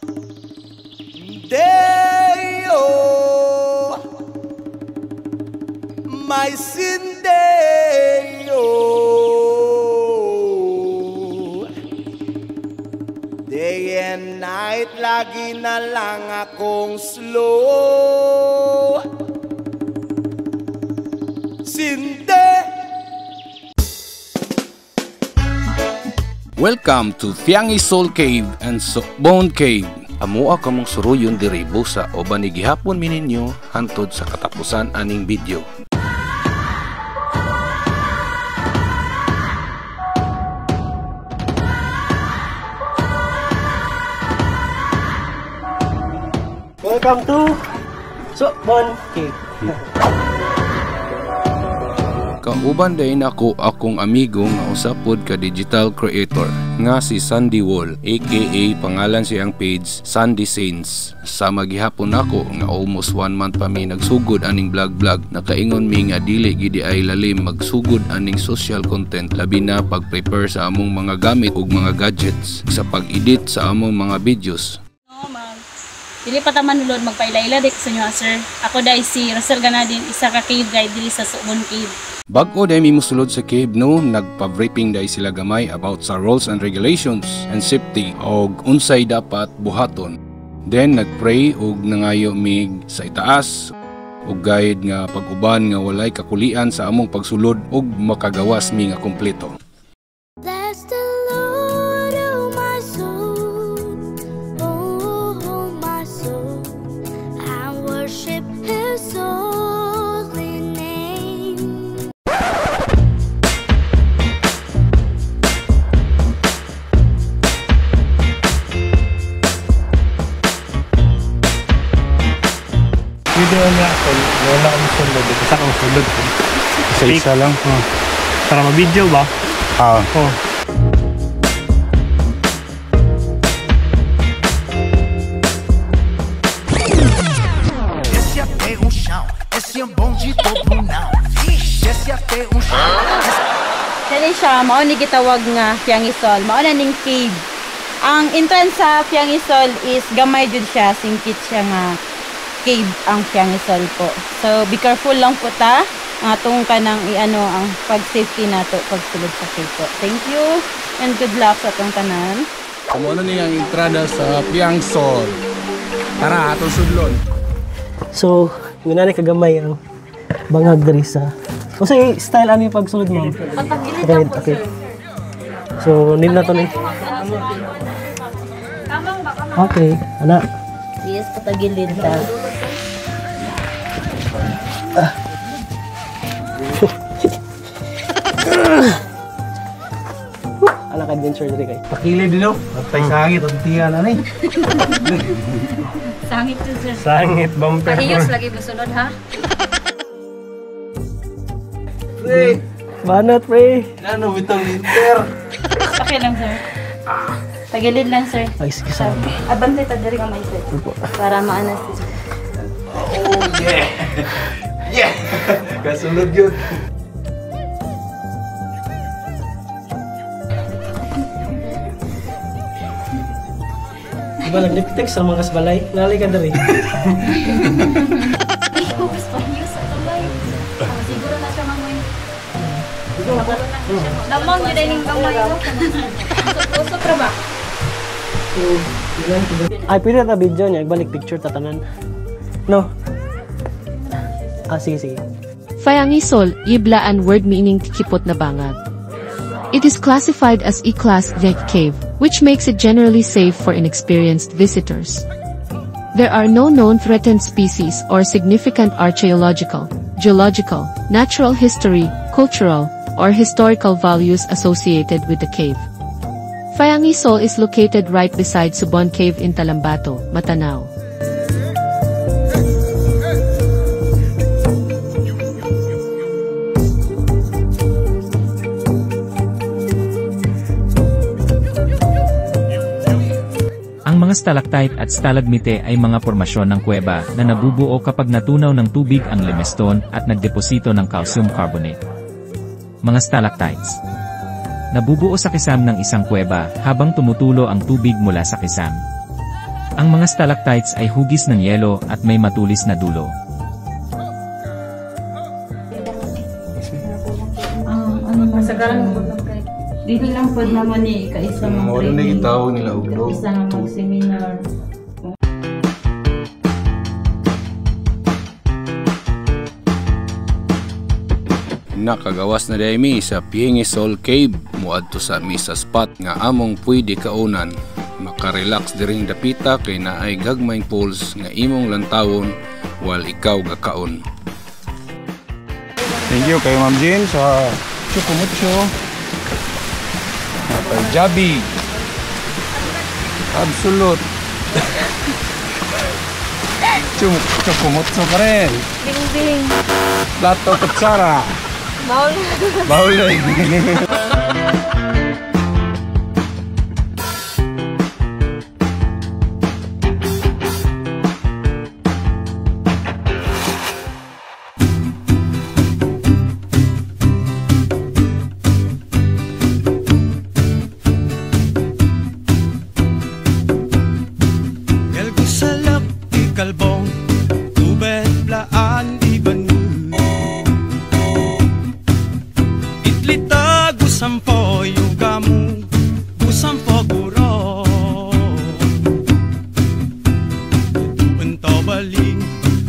Deo, my sin Deo. Day and night, lagi na lang akong slow. Sinde. Welcome to Fiangi Soul Cave and Bone Cave. Amua kamong suruyon diri busa o banigihapon mininyo hantod sa katapusan aning video. Welcome to Bone Cave. Kauban dayon ako akong amigo nga usapod ka digital creator nga si Sandy Wall, aka pangalan siyang page Sandy Saints. Sa maghihapon ako nga almost 1 month pa mi nagsugod aning vlog nakaingon mi nga dili gid ay lalim magsugod aning social content labi na pag-prepare sa among mga gamit ug mga gadgets sa pag-edit sa among mga videos. Dili pa ta manulod magpailayla dik sa inyo sir. Ako dai si Russell Ganadin, isa ka cave guide dili sa Bone Cave. Bago dahil mi musulod sa cave no, nagpa-briefing dahil sila gamay about sa rules and regulations and safety og unsay dapat buhaton. Then nagpray og nangayo mig sa itaas og guide nga pag-uban nga walay kakulian sa among pagsulod og makagawas mi nga kompleto. Bless the Lord, oh my soul, oh my soul, I worship His holy name. Video niya ako, wala akong sulod. Isa akong sulod. Isa lang. Para ma-video ba? Oo. Esse até o chão, esse é bom de todo não. Esse até o chão. Dali siya mao ni gitawag nga Fiangi Soul, mao na ning cave. Ang entrance sa Fiangi Soul is gamay jud siya, singkit siya nga cave ang Fiangi Soul po. So be careful lang po ta ang atong kanang iano ang pag-safety nato pagsulod sa cave po. Thank you and good luck sa atong tanan. Amo na niya ang entrada sa Fiangi Soul. Tara atong sudlon. So, yun na kagamay ang bangag diri sa. Kasi style ano yung pagsulod mo? Okay, okay. So, nil na to ni. Okay, ana. Yes, patagilid ta. Ala ka adventure diri kay. Pakilid dino, patay sangit ang tiyan ani. Sangit to sir. Sangit bumper. Pahiyos lagi busunod ha. Pre, Banat pre. ano bitong liter? Okay lang sir. Tagilid lang sir. Ay sige sa. Abante ta diri gamay sir. Para maanas sir. Oh yeah. Yeah. Kasunod yun. Diba nag-liptex sa mga kasbalay? Nalay ka diri. Mas pahiyos sa tulay. Siguro na siya mamoy. Lamang yun ay ning gamay ko. Usok ra ba? Ay, pwede na video niya. Ibalik picture tatanan. No? Sige, sige. Fiangi Soul, Yiblaan word meaning kikipot na bangag. It is classified as E-class cave, which makes it generally safe for inexperienced visitors. There are no known threatened species or significant archaeological, geological, natural history, cultural, or historical values associated with the cave. Fiangi Soul is located right beside Subon Cave in Talambato, Matanao. Ang mga stalactite at stalagmite ay mga formasyon ng kuweba na nabubuo kapag natunaw ng tubig ang limestone at nagdeposito ng calcium carbonate. Mga stalactites. Nabubuo sa kisam ng isang kuweba habang tumutulo ang tubig mula sa kisam. Ang mga stalactites ay hugis ng yelo at may matulis na dulo. Dili lang po naman kaisa mga Wala na gitawag nila ulo. Kaisa nga mag-seminar. Nakagawas na daymi sa Piengisol Cave muadto sa misa spot nga among pwede kaunan. Makarelax diring dapita kay naay gagmayng pools nga imong lantawon while ikaw gakaon. Thank you kay Ma'am Jean sa chukumutso. Kay Jabi. Absolute. Chukumutso pa rin. Ding-ding. Plato kutsara. Baul. Baul na Galgusalap di kalbong tubet blaan di banu itlita gusampo yung gamu gusampo guro ento baling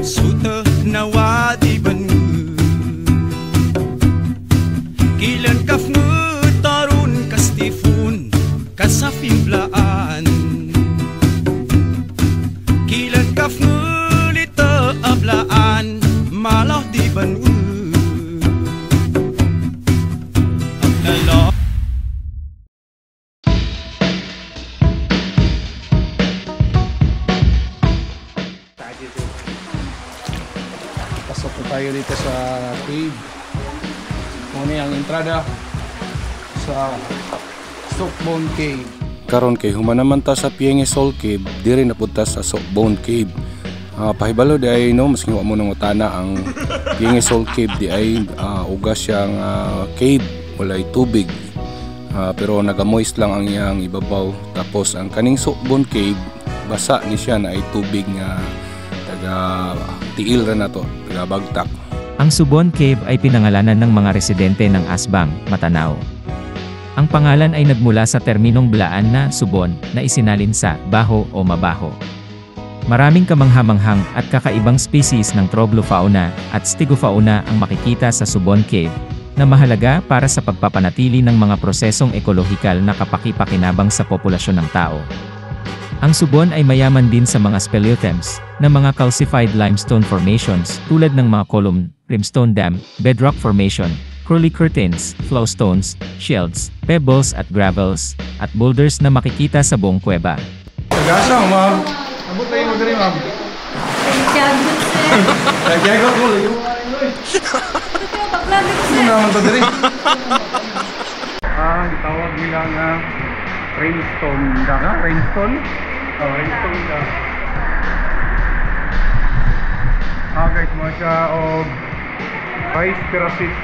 suta nawa di banu kilan kafngu tarun kastifun kasafim blaan kilan kafnulita ablaan malah di banu abdallah Pasok po tayo dito sa cave. Muna ang entrada sa Sockbone Cave. Karon kay humanaman ta sa Piengisol Cave, diri napunta sa Sockbone Cave. Pahibalo di ay no, mas nga mo nang utana ang Piengisol Cave di ay ugas siyang cave, walay tubig. Pero nagamoist lang ang iyang ibabaw. Tapos ang kaning Sockbone Cave, basa ni siya na ay tubig nga taga tiil ra na to, taga bagtak. Ang Subon Cave ay pinangalanan ng mga residente ng Asbang, Matanao. Ang pangalan ay nagmula sa terminong blaan na subon na isinalin sa baho o mabaho. Maraming kamanghamanghang at kakaibang species ng troglofauna at stegofauna ang makikita sa Subon Cave, na mahalaga para sa pagpapanatili ng mga prosesong ekolohikal na kapaki-pakinabang sa populasyon ng tao. Ang Subon ay mayaman din sa mga speleothems, na mga calcified limestone formations tulad ng mga column, limestone dam, bedrock formation, curly curtains, flowstones, shields, pebbles at gravels, at boulders na makikita sa buong kuweba. Tagasang, ma'am. Abot tayo mo dali, ma'am. Pagkagot, sir. Nagyagot mo, layo. Ano naman to dali? Gitawag nila nga rainstone da ka? Rainstone? Rainstone da. Guys, mga siya o rice pirasis.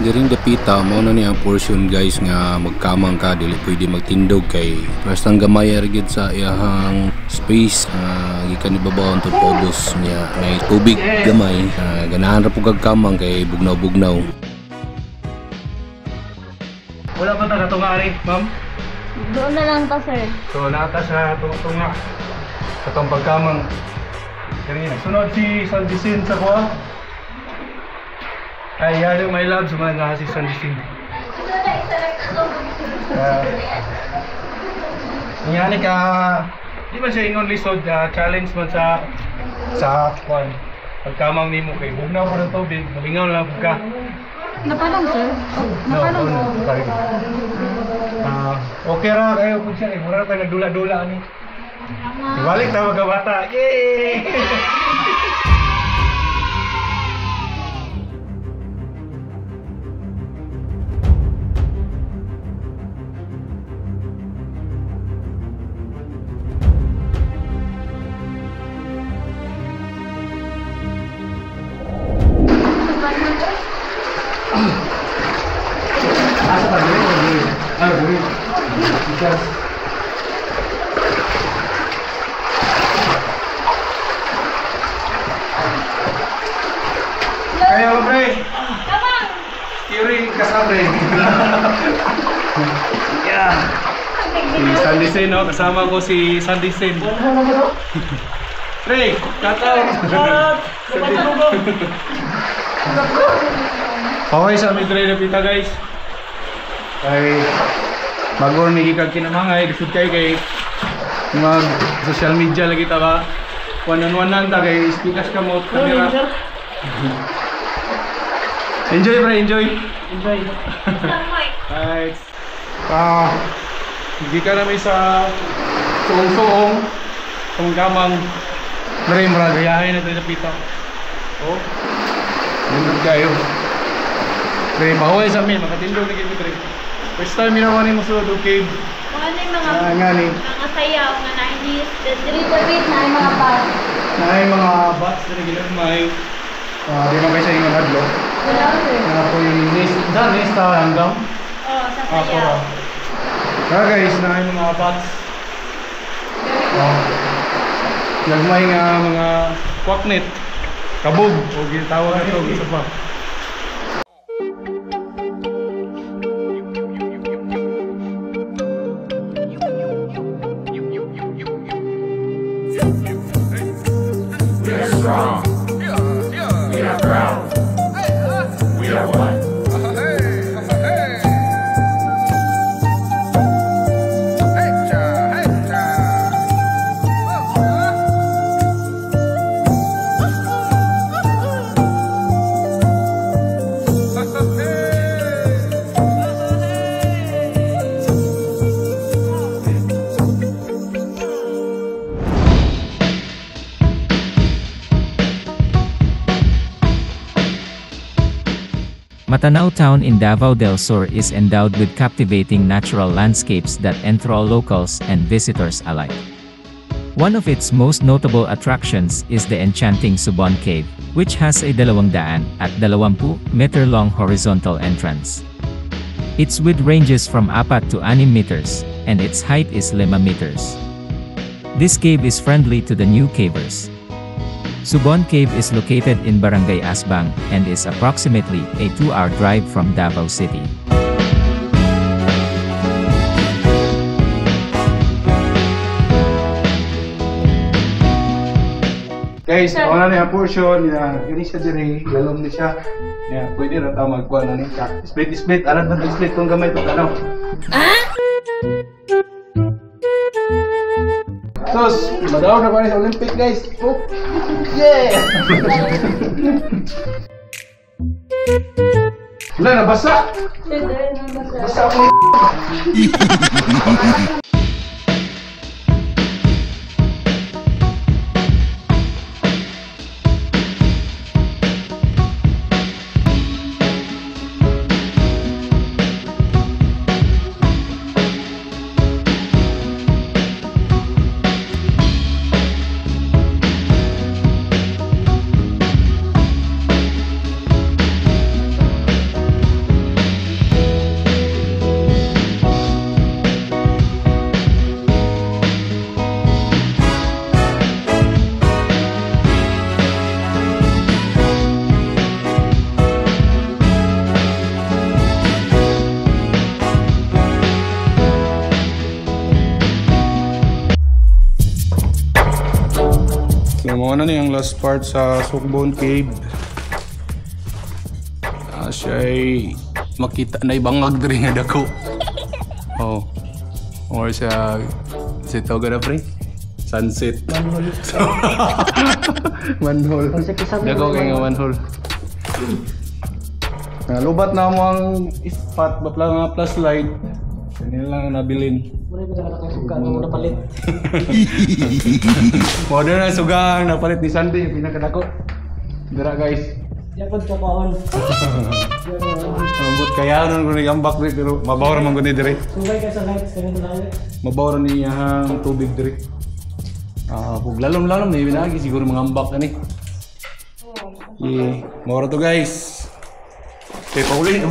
Diring dapita mo na niya portion guys nga magkamang ka dili pwede magtindog kay bastang gamay gid sa iyang space gikan ibabaw tud pobos niya may tubig gamay ganahan ra pug kamang kay bugnaw-bugnaw. Wala pa ta katunga ari, ma'am? Doon na lang ta, sir. So nata sa tunga katong pagkamang kanina. Sunod si San Vicente sa kuha. Ay, hello my love, sumama si San Vicente. Ngani ka, di man siya ingon lisod, challenge man sa kuha. Pagkamang nimo kay bugnaw pa ng tubig, malingaw lang ka. Napanong, sir? Napanong ko. Okay ra kayo po siya, mura tayo nagdula-dula ni. Ibalik tayo mga bata. Yay! Picture. Kaya mo, pre. Curing kasabre. Yeah. Si Sandy Sen, no? Kasama ko si Sandy Sen. Pre, kataw. Okay sa amin Dre na pita guys. Kay bago ni gikag kinamangay, disud kay mag social media lagi ta ba. One-on-one lang ta kay speakers ka mo kamera. Enjoy pre, enjoy. Enjoy. Right. Hindi ka namin sa suong-suong kamang Dre, maragayahin na tayo na pita. Oh, gandun kayo. Dre, mahuway sa amin, makatindog na kayo Dre. First time ginawa ni mo sa cave. Ano yung mga sayaw nga na-inis, dito-bit na yung mga bats. Na yung mga bats na ginagmay. Di ba kayo sa inyo hadlo? Wala sir. Ako yung nista hanggang? Oo, sa sayaw. Kaya guys, na yung mga bats. Nagmay nga mga kwaknet, kabog, o ginatawag ito, isa pa. We are strong. We are proud. We are one. Matanao Town in Davao del Sur is endowed with captivating natural landscapes that enthrall locals and visitors alike. One of its most notable attractions is the enchanting Subon Cave, which has a 200 at 20-meter long horizontal entrance. Its width ranges from 4 to 6 meters, and its height is 5 meters. This cave is friendly to the new cavers. Subon Cave is located in Barangay Asbang and is approximately a 2-hour drive from Davao City. Guys, wala na yung portion, gani siya diri, lalong ni siya. Pwede na tayo magkuha na niya. Split, alam na split kung gamay ito, ano? Sos, madaw na pa rin sa Olympic guys. Oh, yeah! Wala, nabasa! Basa ako. Mga na yung last part sa Subon Cave. Siya ay makita na ibangag rin nga dako. Oh. Or sa tawag na pre? Sunset. Manhole. Dako kay nga manhole. Lubat na mo ang spot ba nga plus light. Ganyan lang nabilin. Muna ko sa suga na napalit. Modern na sugang napalit ni Sandy, pinakadako. Dira guys. Yan po kapaon. Ambot kaya nun ko nagambak rin, pero mabaw naman ko ni dire. Sugay ka sa lights, ganun lang. Mabaw ni ang tubig dire. Pag lalom-lalom na ibinagi, siguro mga ambak na ni. Yeah, mawara to guys. Okay, pauli.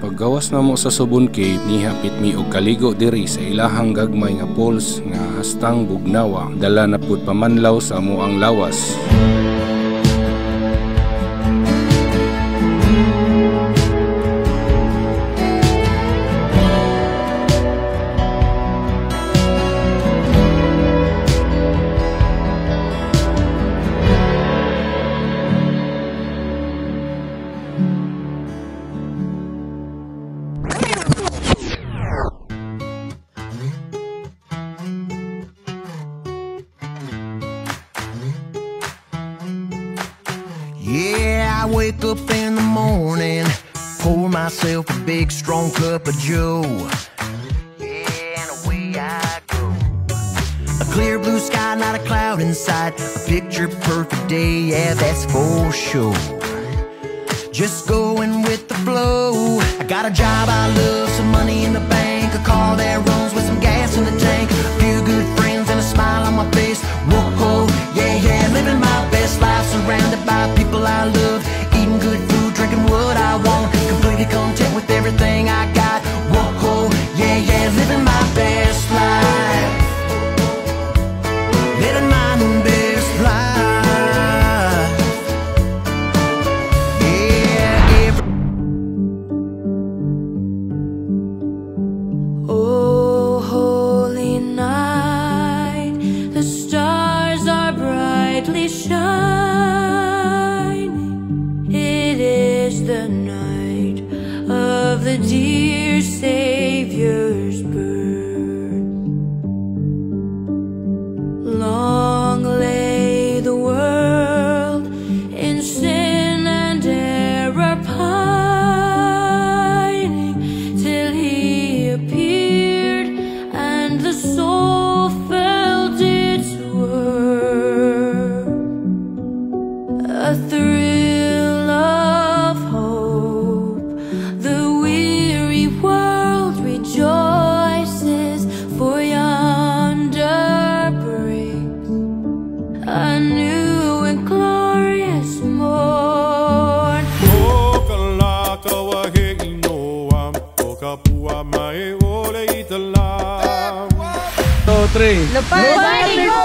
Paggawas na mo sa Subon Cave, nihapit mi og kaligo diri sa ilahang gagmay nga falls nga hastang bugnawa, dala na pud pamanlaw sa amoang lawas. Yeah, I wake up in the morning, pour myself a big strong cup of Joe. Yeah, and away I go. A clear blue sky, not a cloud in sight. A picture perfect day, yeah, that's for sure. Just going with the flow. I got a job I love, some money in the bank, a car that runs with some gas in the tank, a few good friends and a smile on my face. Whoa, yeah, yeah, living my best life, surrounded by people I love, eating good food, drinking what I want, completely content with everything I got. Whoa, yeah, yeah, living my best life, living my best life. Oh, holy night, the stars are brightly shining. It is the night of the dear Savior's birth. Long lay the world in sin and error pining, till he appeared and the soul felt its worth. A thrill of hope, the weary world rejoices, for yonder breaks a new and glorious morn. So, 3. Lupay! Go!